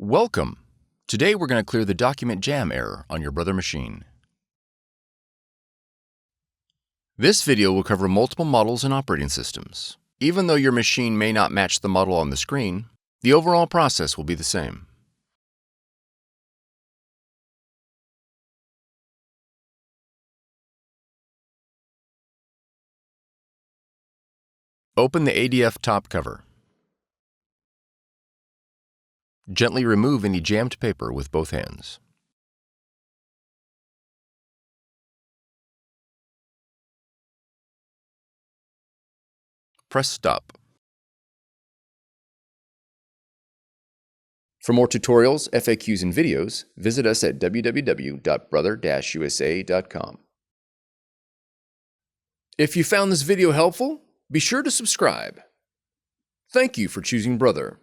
Welcome! Today we're going to clear the document jam error on your Brother machine. This video will cover multiple models and operating systems. Even though your machine may not match the model on the screen, the overall process will be the same. Open the ADF top cover. Gently remove any jammed paper with both hands. Press stop. For more tutorials, FAQs, and videos, visit us at www.brother-usa.com. If you found this video helpful, be sure to subscribe. Thank you for choosing Brother.